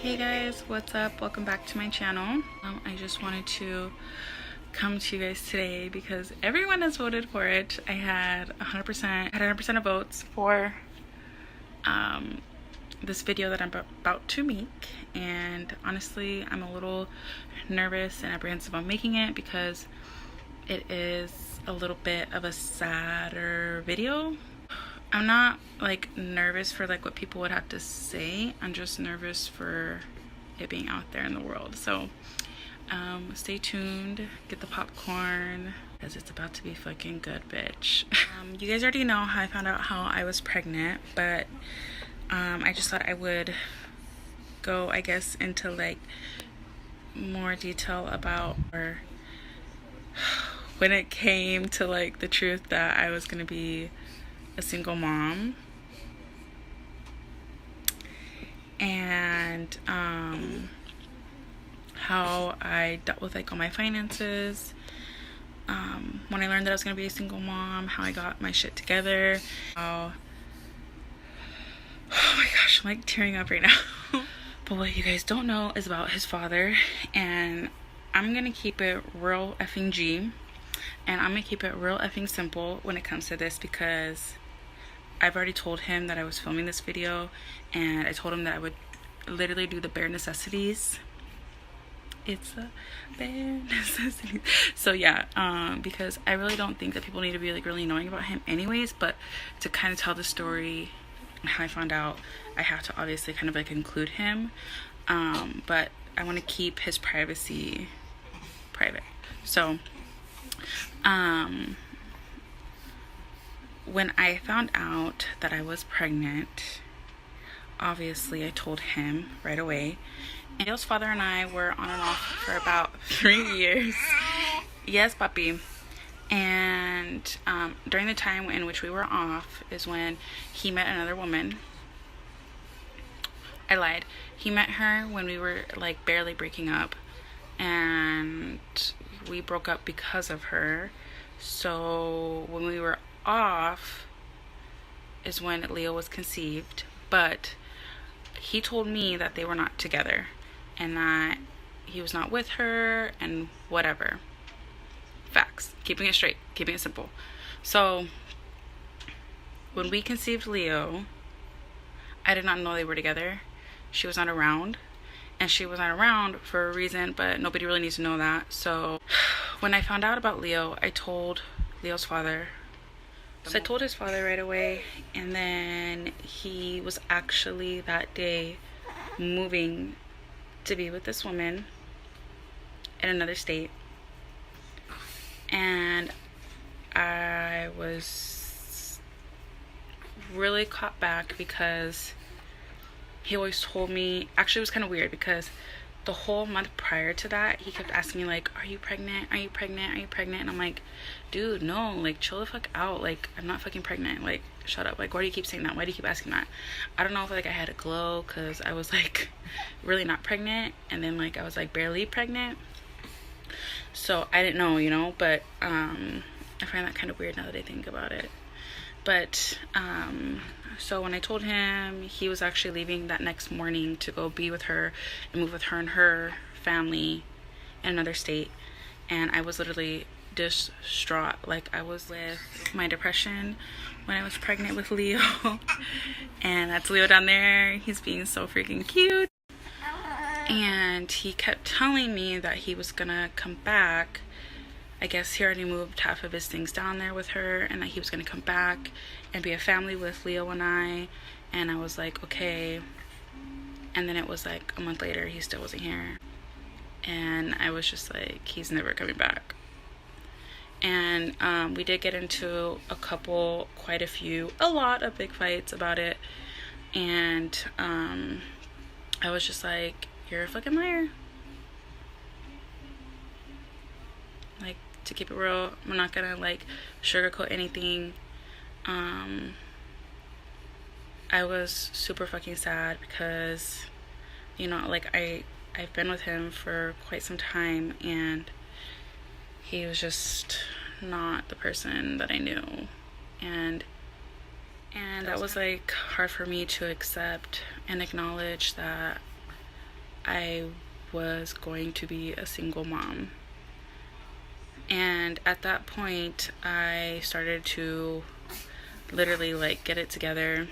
Hey guys, what's up? Welcome back to my channel. I just wanted to come to you guys today because everyone has voted for it. I had 100% of votes for this video that I'm about to make, and honestly I'm a little nervous and apprehensive on making it because it is a little bit of a sadder video. I'm not like nervous for like what people would have to say. I'm just nervous for it being out there in the world. So stay tuned, get the popcorn, because it's about to be fucking good, bitch. You guys already know how I found out how I was pregnant, but I just thought I would go, I guess, into like more detail about when it came to like the truth that I was gonna be a single mom, and how I dealt with like all my finances when I learned that I was gonna be a single mom, how I got my shit together, how, oh my gosh, I'm like tearing up right now. But what you guys don't know is about his father, and I'm gonna keep it real effing G, and I'm gonna keep it real effing simple when it comes to this, because I've already told him that I was filming this video, and I told him that I would literally do the bare necessities. It's a bare necessity. So yeah, because I really don't think that people need to be like really knowing about him anyways, but to kind of tell the story and how I found out, I have to obviously kind of like include him, but I want to keep his privacy private. So when I found out that I was pregnant, obviously I told him right away. And Leo's father and I were on and off for about 3 years. Yes, puppy. And during the time in which we were off is when he met another woman. I lied. He met her when we were like barely breaking up, and we broke up because of her. So when we were off is when Leo was conceived, but he told me that they were not together and that he was not with her and whatever. Facts. Keeping it straight, keeping it simple. So when we conceived Leo, I did not know they were together. She was not around, and she was not around for a reason, but nobody really needs to know that. So when I found out about Leo, I told Leo's father. So I told his father right away, and then he was actually that day moving to be with this woman in another state. And I was really caught back because he always told me, actually it was kind of weird because the whole month prior to that, he kept asking me like, are you pregnant? Are you pregnant? Are you pregnant? And I'm like, dude, no, like chill the fuck out. Like, I'm not fucking pregnant. Like, shut up. Like, why do you keep saying that? Why do you keep asking that? I don't know if like I had a glow because I was like really not pregnant, and then like I was like barely pregnant. So I didn't know, you know, but I find that kind of weird now that I think about it. But so when I told him, he was actually leaving that next morning to go be with her and move with her and her family in another state. And I was literally distraught. Like, I was with my depression when I was pregnant with Leo. And that's Leo down there. He's being so freaking cute. And he kept telling me that he was gonna come back. I guess he already moved half of his things down there with her, and that he was going to come back and be a family with Leo and I. And I was like, okay. And then it was like a month later, he still wasn't here. And I was just like, he's never coming back. And we did get into a lot of big fights about it. And I was just like, you're a fucking liar. Like, to keep it real, I'm not gonna like sugarcoat anything. I was super fucking sad because, you know, like I've been with him for quite some time, and he was just not the person that I knew, and that was like hard for me to accept and acknowledge that I was going to be a single mom. And at that point, I started to literally like get it together.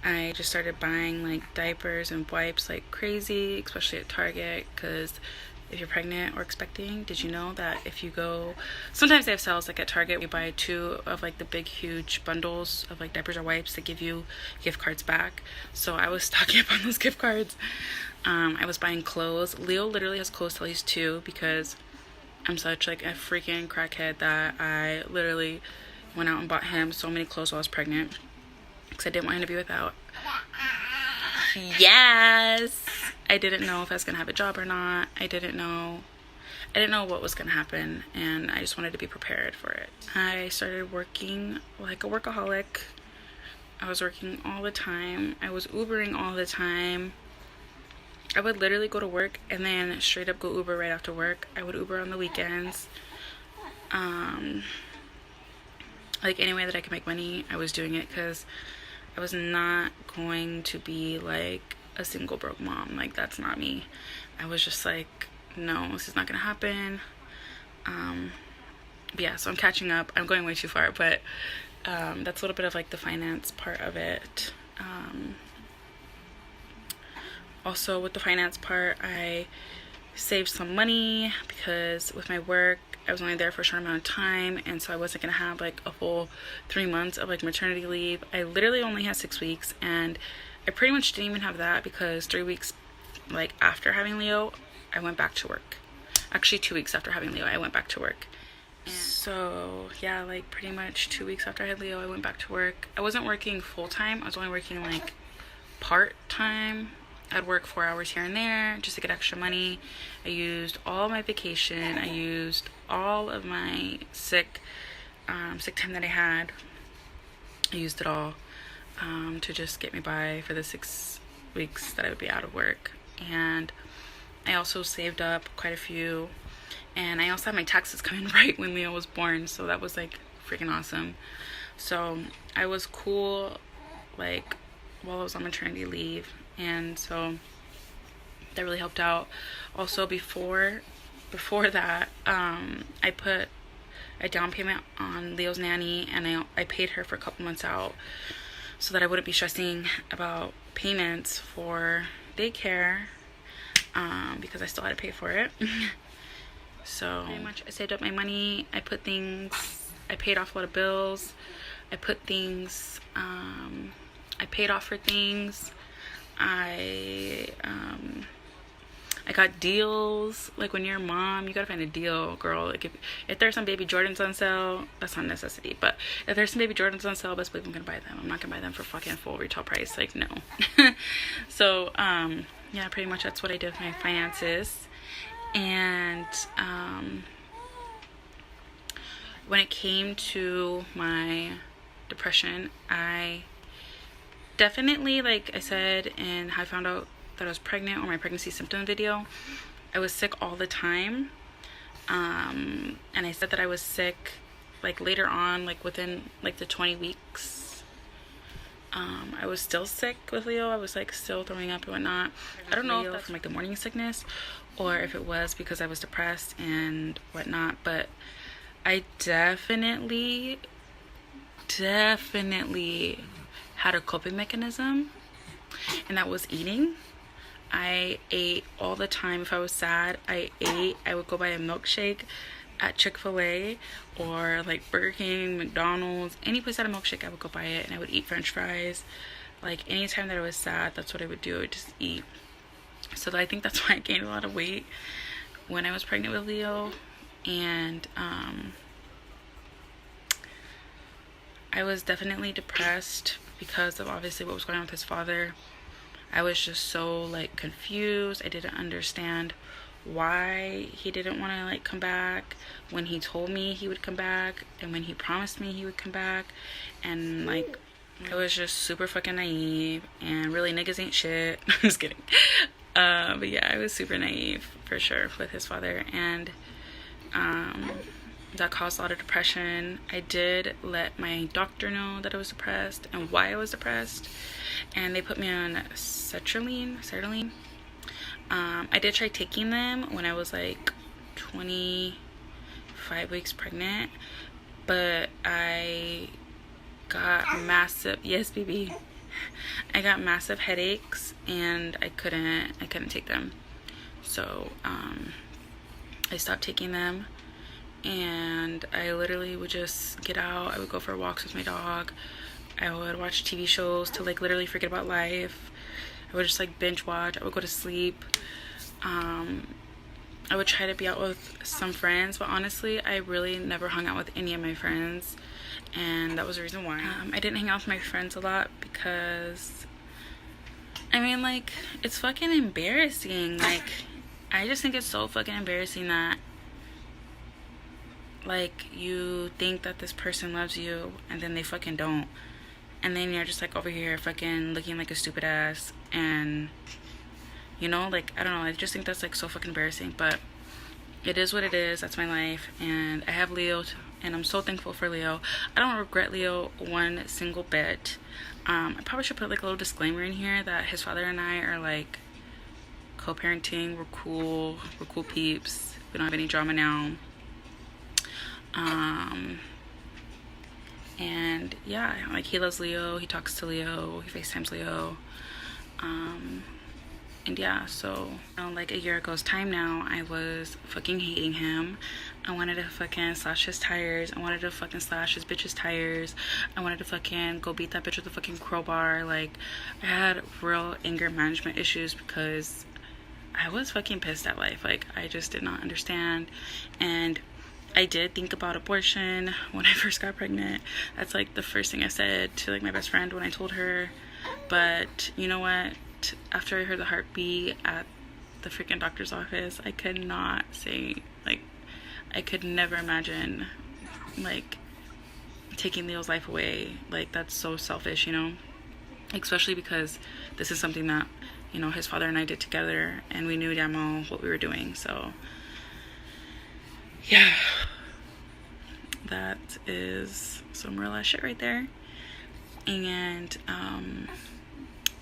I just started buying like diapers and wipes like crazy, especially at Target, because if you're pregnant or expecting, did you know that if you go, sometimes they have sales like at Target, you buy 2 of like the big huge bundles of like diapers or wipes that give you gift cards back. So I was stocking up on those gift cards. I was buying clothes. Leo literally has clothes till he's 2 because I'm such like a freaking crackhead that I literally went out and bought him so many clothes while I was pregnant because I didn't want him to be without. Yes! I didn't know if I was gonna have a job or not. I didn't know what was gonna happen, and I just wanted to be prepared for it. I started working like a workaholic. I was working all the time. I was Ubering all the time. I would literally go to work and then straight up go Uber right after work. I would Uber on the weekends. Like any way that I could make money, I was doing it because I was not going to be like a single broke mom. Like, that's not me. I was just like, no, this is not gonna happen. But yeah, so I'm catching up. I'm going way too far, but that's a little bit of like the finance part of it. Also with the finance part, I saved some money because with my work I was only there for a short amount of time, and so I wasn't gonna have like a full 3 months of like maternity leave. I literally only had 6 weeks, and I pretty much didn't even have that because 3 weeks like after having Leo I went back to work. Actually 2 weeks after having Leo I went back to work. And so yeah, like pretty much 2 weeks after I had Leo I went back to work. I wasn't working full-time. I was only working like part-time. I'd work 4 hours here and there just to get extra money. I used all my vacation. I used all of my sick time that I had. I used it all to just get me by for the 6 weeks that I would be out of work. And I also saved up quite a few. And I also had my taxes come in right when Leo was born, so that was like freaking awesome. So I was cool like while I was on maternity leave, and so that really helped out. Also before that, I put a down payment on Leo's nanny, and I paid her for a couple months out so that I wouldn't be stressing about payments for daycare, because I still had to pay for it. So pretty much I saved up my money. I paid off a lot of bills. I paid off for things. I got deals. Like when you're a mom, you gotta find a deal, girl. Like if there's some baby Jordans on sale, that's not a necessity. But if there's some baby Jordans on sale, best believe I'm gonna buy them. I'm not gonna buy them for fucking full retail price. Like, no. So yeah, pretty much that's what I did with my finances. And when it came to my depression, I definitely, like I said in how I found out that I was pregnant, or my pregnancy symptom video, I was sick all the time. And I said that I was sick like later on, like within like the 20 weeks. I was still sick with Leo. I was like still throwing up and whatnot. I don't know if that's from like the morning sickness or if it was because I was depressed and whatnot, but I definitely had a coping mechanism, and that was eating. I ate all the time. If I was sad, I would go buy a milkshake at Chick-fil-A or like Burger King, McDonald's, any place that had a milkshake, I would go buy it, and I would eat French fries. Like anytime that I was sad, that's what I would do. I would just eat. So I think that's why I gained a lot of weight when I was pregnant with Leo. And I was definitely depressed because of obviously what was going on with his father. I was just so like confused. I didn't understand why he didn't want to like come back when he told me he would come back and when he promised me he would come back. And like I was just super fucking naive, and really niggas ain't shit. I'm just kidding. But yeah, I was super naive for sure with his father, and that caused a lot of depression. I did let my doctor know that I was depressed and why I was depressed, and they put me on sertraline. I did try taking them when I was like 25 weeks pregnant, but I got massive, yes baby, I got massive headaches and I couldn't take them. So I stopped taking them, and I literally would just get out. I would go for walks with my dog. I would watch TV shows to like literally forget about life. I would just like binge watch. I would go to sleep. I would try to be out with some friends, but honestly I really never hung out with any of my friends, and that was the reason why. I didn't hang out with my friends a lot because I mean, like, it's fucking embarrassing. Like, I just think it's so fucking embarrassing that like you think that this person loves you and then they fucking don't, and then you're just like over here fucking looking like a stupid ass. And you know, like, I don't know, I just think that's like so fucking embarrassing, but it is what it is. That's my life, and I have Leo, and I'm so thankful for Leo. I don't regret Leo one single bit. I probably should put like a little disclaimer in here that his father and I are like co-parenting. We're cool peeps. We don't have any drama now. And yeah, like, he loves Leo, he talks to Leo, he FaceTimes Leo. And yeah, so, you know, like a year ago's time now, I was fucking hating him. I wanted to fucking slash his tires. I wanted to fucking slash his bitch's tires. I wanted to fucking go beat that bitch with a fucking crowbar. Like, I had real anger management issues because I was fucking pissed at life. Like, I just did not understand. And I did think about abortion when I first got pregnant. That's like the first thing I said to like my best friend when I told her. But you know what? After I heard the heartbeat at the freaking doctor's office, I could not say, like, I could never imagine like taking Leo's life away. Like, that's so selfish, you know, especially because this is something that, you know, his father and I did together, and we knew damn well what we were doing. So yeah, that is some real ass shit right there. And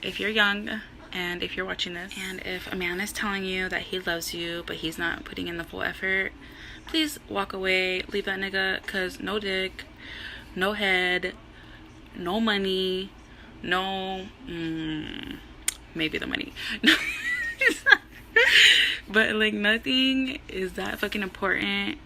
if you're young and if you're watching this, and if a man is telling you that he loves you but he's not putting in the full effort, please walk away, leave that nigga, because no dick, no head, no money, no maybe the money but like nothing is that fucking important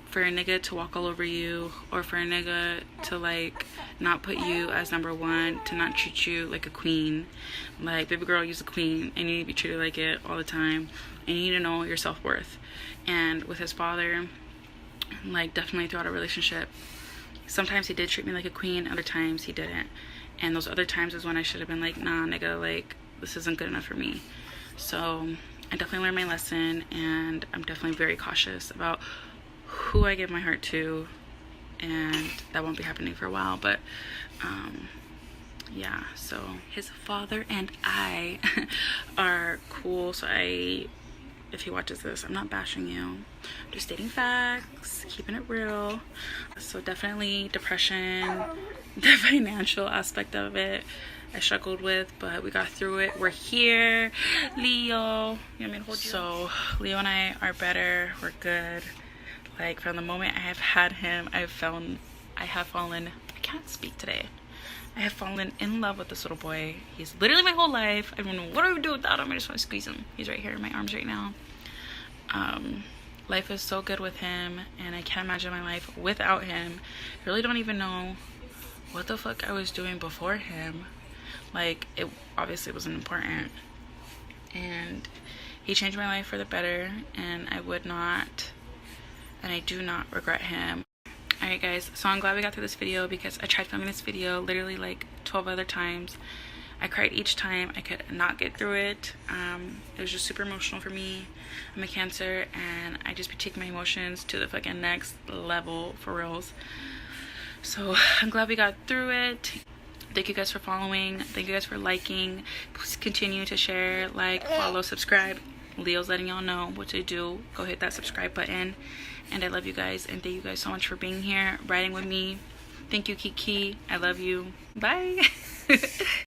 for a nigga to walk all over you, or for a nigga to like not put you as number one, to not treat you like a queen. Like, baby girl, you're a queen and you need to be treated like it all the time, and you need to know your self-worth. And with his father, like, definitely throughout a relationship, sometimes he did treat me like a queen, other times he didn't. And those other times is when I should have been like, nah nigga, like, this isn't good enough for me. So I definitely learned my lesson, and I'm definitely very cautious about who I give my heart to, and that won't be happening for a while. But yeah, so his father and I are cool. So if he watches this, I'm not bashing you, I'm just stating facts, keeping it real. So definitely depression, the financial aspect of it I struggled with, but we got through it. We're here. Leo, you want me to hold you? So Leo and I are better, we're good. Like, from the moment I have had him, I have fallen, I can't speak today. I have fallen in love with this little boy. He's literally my whole life. I don't know what I would do without him. I just want to squeeze him. He's right here in my arms right now. Life is so good with him, and I can't imagine my life without him. I really don't even know what the fuck I was doing before him. Like, it obviously wasn't important. And he changed my life for the better, and I do not regret him. Alright guys, so I'm glad we got through this video, because I tried filming this video literally like 12 other times. I cried each time. I could not get through it. It was just super emotional for me. I'm a Cancer, and I just be taking my emotions to the fucking next level, for reals. So I'm glad we got through it. Thank you guys for following. Thank you guys for liking. Please continue to share, like, follow, subscribe. Leo's letting y'all know what to do. Go hit that subscribe button. And I love you guys, and thank you guys so much for being here, riding with me. Thank you, Kiki. I love you. Bye.